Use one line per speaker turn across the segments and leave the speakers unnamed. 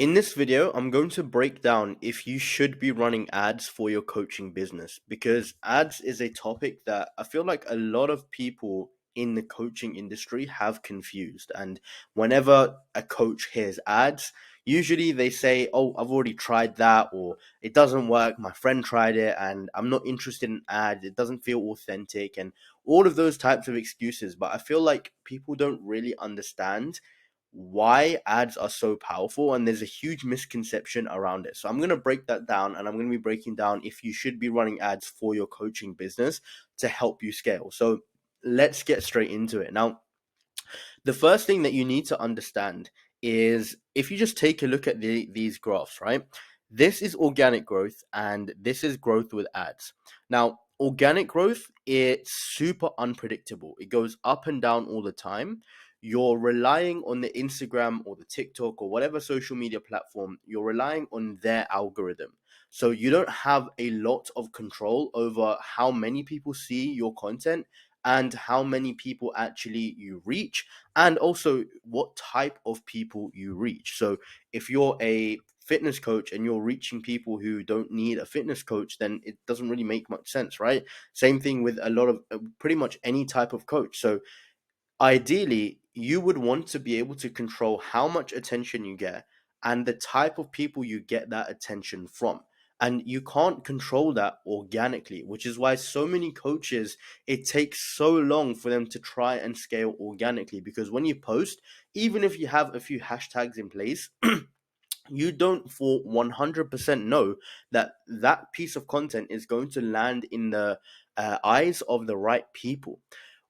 In this video, I'm going to break down if you should be running ads for your coaching business because ads is a topic that I feel like a lot of people in the coaching industry have confused. And whenever a coach hears ads, usually they say, "Oh, I've already tried that," or "It doesn't work. My friend tried it and I'm not interested in ads. It doesn't feel authentic," and all of those types of excuses. But I feel like people don't really understand why ads are so powerful, and there's a huge misconception around it. So I'm going to break that down, and I'm going to be breaking down if you should be running ads for your coaching business to help you scale. So let's get straight into it. Now, the first thing that you need to understand is if you just take a look at these graphs, right? This is organic growth and this is growth with ads. Now, organic growth, it's super unpredictable. It goes up and down all the time. You're relying on the Instagram or the TikTok or whatever social media platform, you're relying on their algorithm. So you don't have a lot of control over how many people see your content and how many people actually you reach, and also what type of people you reach. So if you're a fitness coach and you're reaching people who don't need a fitness coach, then it doesn't really make much sense, right? Same thing with a lot of pretty much any type of coach. So ideally, you would want to be able to control how much attention you get and the type of people you get that attention from. And you can't control that organically, which is why so many coaches, it takes so long for them to try and scale organically. Because when you post, even if you have a few hashtags in place, you don't for 100% know that that piece of content is going to land in the eyes of the right people.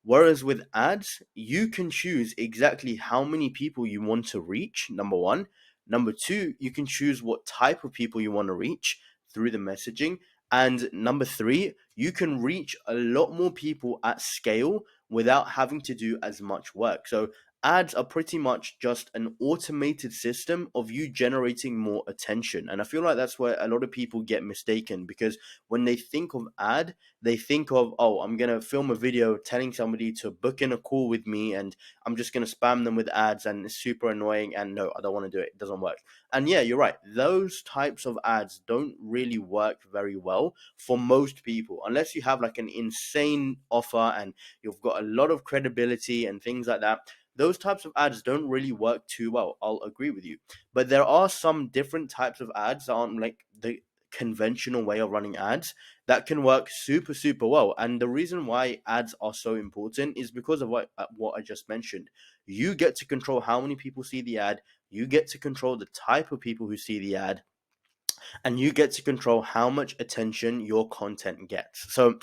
Whereas with ads, you can choose exactly how many people you want to reach, number one. Number two, you can choose what type of people you want to reach through the messaging. And number three, you can reach a lot more people at scale without having to do as much work. So ads are pretty much just an automated system of you generating more attention. And I feel like that's where a lot of people get mistaken, because when they think of ad, they think of, oh, I'm going to film a video telling somebody to book in a call with me and I'm just going to spam them with ads and it's super annoying. And no, I don't want to do it. It doesn't work. And yeah, you're right. Those types of ads don't really work very well for most people, unless you have like an insane offer and you've got a lot of credibility and things like that. Those types of ads don't really work too well. I'll agree with you. But there are some different types of ads that aren't like the conventional way of running ads that can work super, super well. And the reason why ads are so important is because of what I just mentioned. You get to control how many people see the ad, you get to control the type of people who see the ad, and you get to control how much attention your content gets. So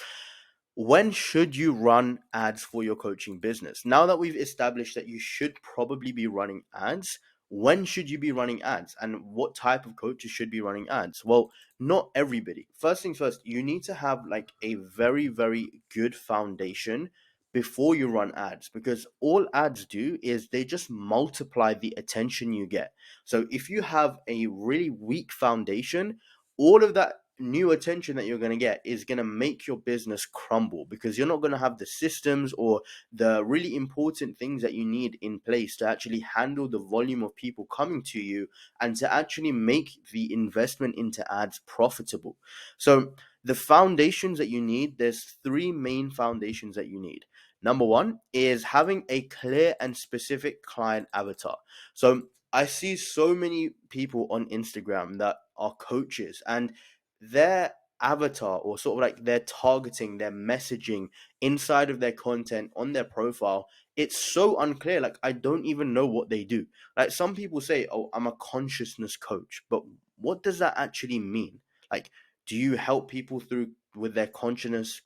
when should you run ads for your coaching business? Now that we've established that you should probably be running ads, when should you be running ads and what type of coaches should be running ads? Well, not everybody. First things first, you need to have like a very, very good foundation before you run ads, because all ads do is they just multiply the attention you get. So if you have a really weak foundation, all of that new attention that you're going to get is going to make your business crumble, because you're not going to have the systems or the really important things that you need in place to actually handle the volume of people coming to you and to actually make the investment into ads profitable. So the foundations that you need, there's three main foundations that you need. Number one is having a clear and specific client avatar. So I see so many people on Instagram that are coaches, and their avatar, or sort of like their targeting, their messaging inside of their content on their profile, it's so unclear. Like, I don't even know what they do. Like, some people say, oh, I'm a consciousness coach, but what does that actually mean? Like, do you help people through with their consciousness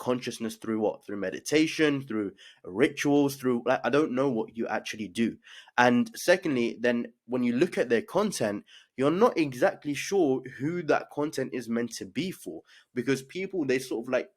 through what? Through meditation, through rituals, through, like, I don't know what you actually do. And secondly, then when you look at their content, you're not exactly sure who that content is meant to be for, because people, they sort of like,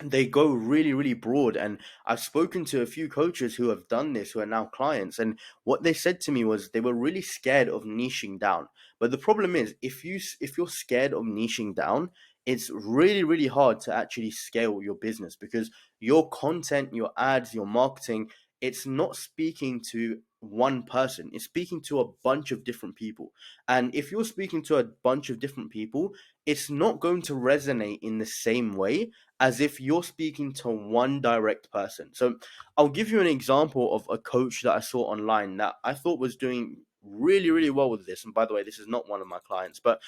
they go really, really broad. And I've spoken to a few coaches who have done this, who are now clients, and what they said to me was they were really scared of niching down. But the problem is, if you're scared of niching down, it's really, really hard to actually scale your business, because your content, your ads, your marketing, it's not speaking to one person. It's speaking to a bunch of different people. And if you're speaking to a bunch of different people, it's not going to resonate in the same way as if you're speaking to one direct person. So I'll give you an example of a coach that I saw online that I thought was doing really, really well with this. And by the way, this is not one of my clients, but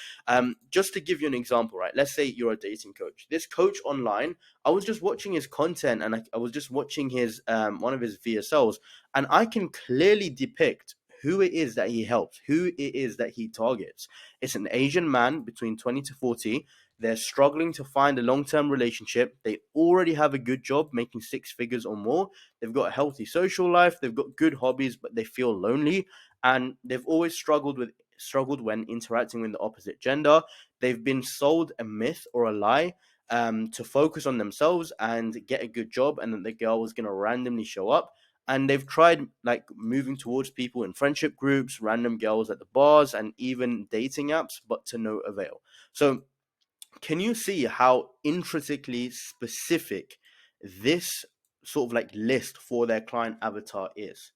just to give you an example, right? Let's say you're a dating coach. This coach online, I was just watching his content, and I was just watching his one of his VSLs, and I can clearly depict who it is that he helps, who it is that he targets. It's an Asian man between 20 to 40. They're struggling to find a long-term relationship. They already have a good job, making six figures or more. They've got a healthy social life. They've got good hobbies, but they feel lonely, and they've always struggled when interacting with the opposite gender. They've been sold a myth or a lie to focus on themselves and get a good job, and then the girl was going to randomly show up. And they've tried like moving towards people in friendship groups, random girls at the bars, and even dating apps, but to no avail. So can you see how intrinsically specific this sort of like list for their client avatar is?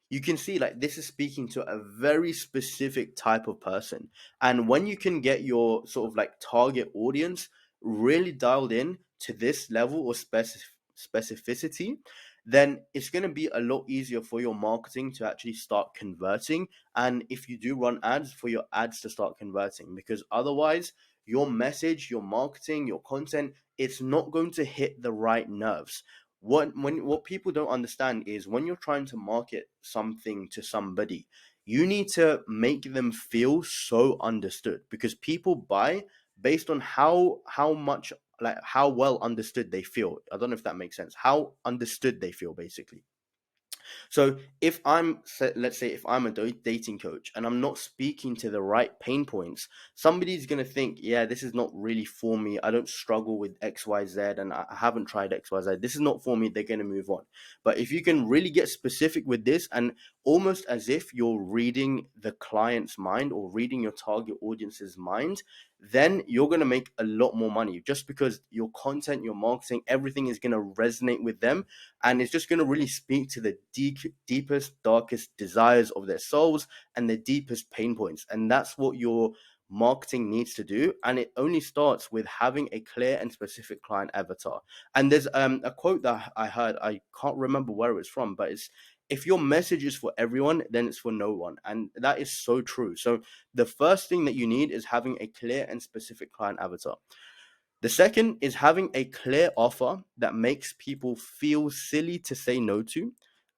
You can see like this is speaking to a very specific type of person. And when you can get your sort of like target audience really dialed in to this level of specificity, then it's going to be a lot easier for your marketing to actually start converting. And if you do run ads, for your ads to start converting, because otherwise your message, your marketing, your content, it's not going to hit the right nerves. What people don't understand is when you're trying to market something to somebody, you need to make them feel so understood, because people buy based on how much, like how well understood they feel. I don't know if that makes sense. How understood they feel, basically. So if let's say if I'm a dating coach and I'm not speaking to the right pain points, somebody's going to think, yeah, this is not really for me. I don't struggle with XYZ, and I haven't tried XYZ. This is not for me. They're going to move on. But if you can really get specific with this, and almost as if you're reading the client's mind or reading your target audience's mind, then you're going to make a lot more money, just because your content, your marketing, everything is going to resonate with them, and it's just going to really speak to the deepest, darkest desires of their souls and the deepest pain points. And that's what your marketing needs to do. And it only starts with having a clear and specific client avatar. And there's a quote that I heard, I can't remember where it was from, but it's, if your message is for everyone, then it's for no one. And that is so true. So the first thing that you need is having a clear and specific client avatar. The second is having a clear offer that makes people feel silly to say no to.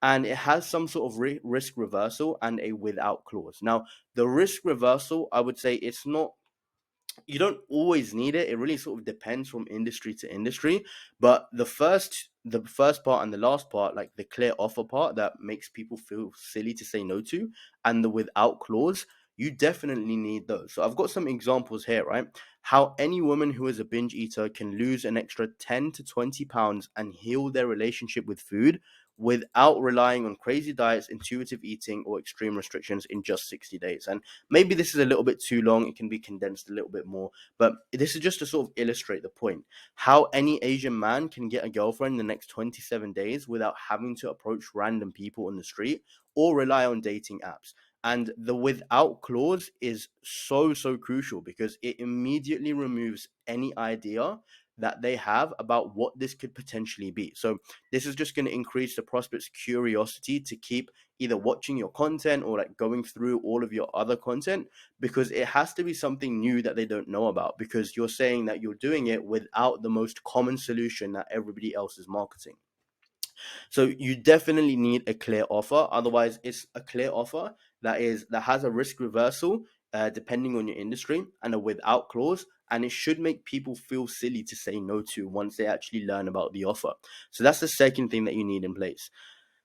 And it has some sort of risk reversal and a without clause. Now, the risk reversal, I would say it's not, you don't always need it. It really sort of depends from industry to industry. But the first part and the last part, like the clear offer part that makes people feel silly to say no to, and the without clause, you definitely need those. So I've got some examples here, right? How any woman who is a binge eater can lose an extra 10 to 20 pounds and heal their relationship with food without relying on crazy diets, intuitive eating, or extreme restrictions in just 60 days. And maybe this is a little bit too long. It can be condensed a little bit more, but this is just to sort of illustrate the point. How any Asian man can get a girlfriend in the next 27 days without having to approach random people on the street or rely on dating apps. And the without clause is so, so crucial, because it immediately removes any idea that they have about what this could potentially be. So this is just going to increase the prospect's curiosity to keep either watching your content or like going through all of your other content, because it has to be something new that they don't know about, because you're saying that you're doing it without the most common solution that everybody else is marketing. So you definitely need a clear offer. Otherwise, it's a clear offer that has a risk reversal, depending on your industry, and a without clause. And it should make people feel silly to say no to once they actually learn about the offer. So that's the second thing that you need in place.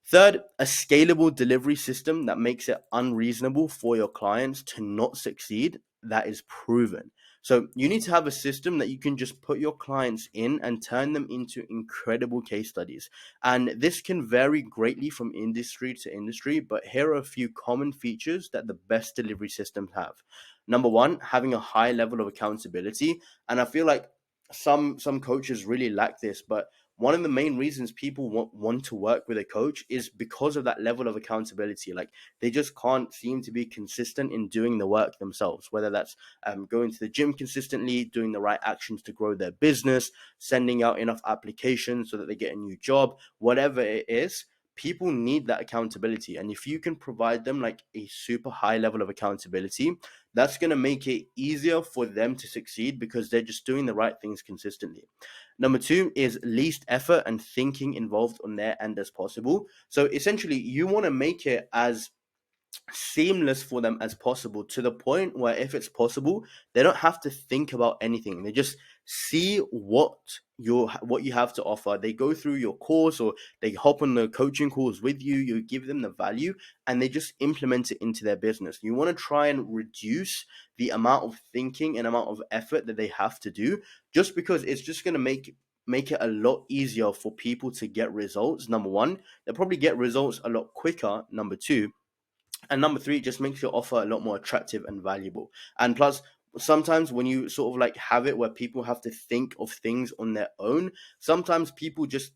Third, a scalable delivery system that makes it unreasonable for your clients to not succeed, that is proven. So you need to have a system that you can just put your clients in and turn them into incredible case studies. And this can vary greatly from industry to industry, but here are a few common features that the best delivery systems have. Number one, having a high level of accountability. And I feel like some coaches really lack this, but one of the main reasons people want to work with a coach is because of that level of accountability. Like, they just can't seem to be consistent in doing the work themselves, whether that's going to the gym consistently, doing the right actions to grow their business, sending out enough applications so that they get a new job, whatever it is. People need that accountability, and if you can provide them like a super high level of accountability, that's going to make it easier for them to succeed because they're just doing the right things consistently. Number two is least effort and thinking involved on their end as possible. So essentially, you want to make it as seamless for them as possible, to the point where if it's possible, they don't have to think about anything. They just see what you have to offer. They go through your course, or they hop on the coaching calls with you. You give them the value, and they just implement it into their business. You want to try and reduce the amount of thinking and amount of effort that they have to do, just because it's just going to make it a lot easier for people to get results. Number one, they'll probably get results a lot quicker. Number two, and number three, it just makes your offer a lot more attractive and valuable. And plus, sometimes when you sort of like have it where people have to think of things on their own, sometimes people just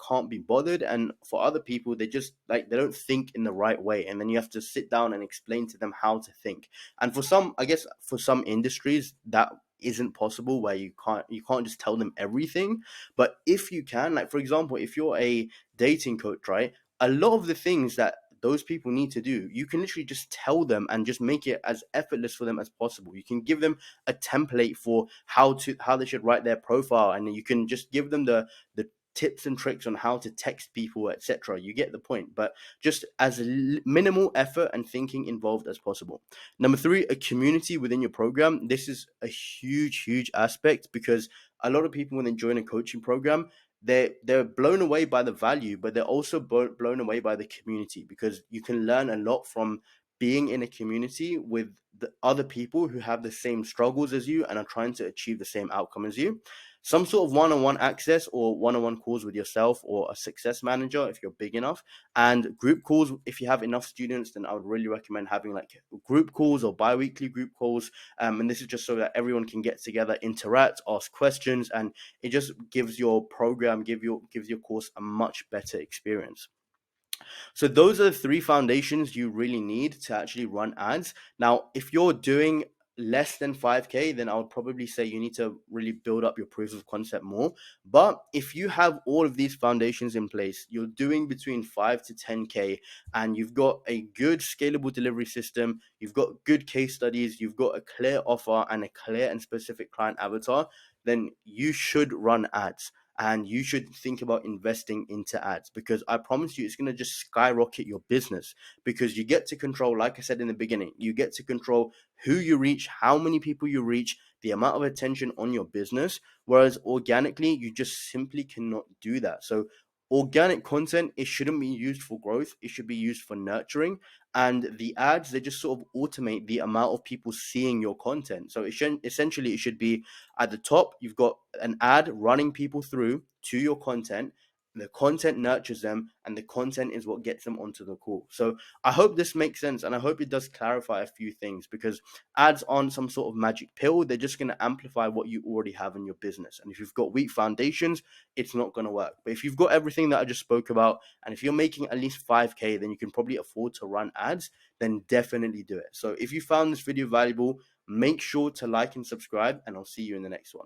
can't be bothered. And for other people, they just like they don't think in the right way. And then you have to sit down and explain to them how to think. And for some, I guess for some industries, that isn't possible, where you can't just tell them everything. But if you can, like for example, if you're a dating coach, right, a lot of the things that those people need to do, you can literally just tell them and just make it as effortless for them as possible. You can give them a template for how they should write their profile, and you can just give them the tips and tricks on how to text people, etc. You get the point, but just as minimal effort and thinking involved as possible. Number three, a community within your program. This is a huge aspect, because a lot of people, when they join a coaching program, they're blown away by the value, but they're also blown away by the community, because you can learn a lot from being in a community with the other people who have the same struggles as you and are trying to achieve the same outcome as you. Some sort of one-on-one access, or one-on-one calls with yourself or a success manager if you're big enough, and group calls if you have enough students. Then I would really recommend having like group calls or bi-weekly group calls. And this is just so that everyone can get together, interact, ask questions, and it just gives your program, gives your course a much better experience. So those are the three foundations you really need to actually run ads. Now, if you're doing less than 5K, then I would probably say you need to really build up your proof of concept more. But if you have all of these foundations in place, you're doing between 5 to 10K, and you've got a good scalable delivery system, you've got good case studies, you've got a clear offer and a clear and specific client avatar, then you should run ads, and you should think about investing into ads, because I promise you it's going to just skyrocket your business, because you get to control, like I said in the beginning, you get to control who you reach, how many people you reach, the amount of attention on your business, whereas organically you just simply cannot do that. So organic content, it shouldn't be used for growth, it should be used for nurturing. And the ads, they just sort of automate the amount of people seeing your content. So it should essentially, it should be at the top, you've got an ad running people through to your content. The content nurtures them, and the content is what gets them onto the call. So I hope this makes sense, and I hope it does clarify a few things, because ads aren't some sort of magic pill. They're just going to amplify what you already have in your business. And if you've got weak foundations, it's not going to work. But if you've got everything that I just spoke about, and if you're making at least 5K, then you can probably afford to run ads, then definitely do it. So if you found this video valuable, make sure to like and subscribe, and I'll see you in the next one.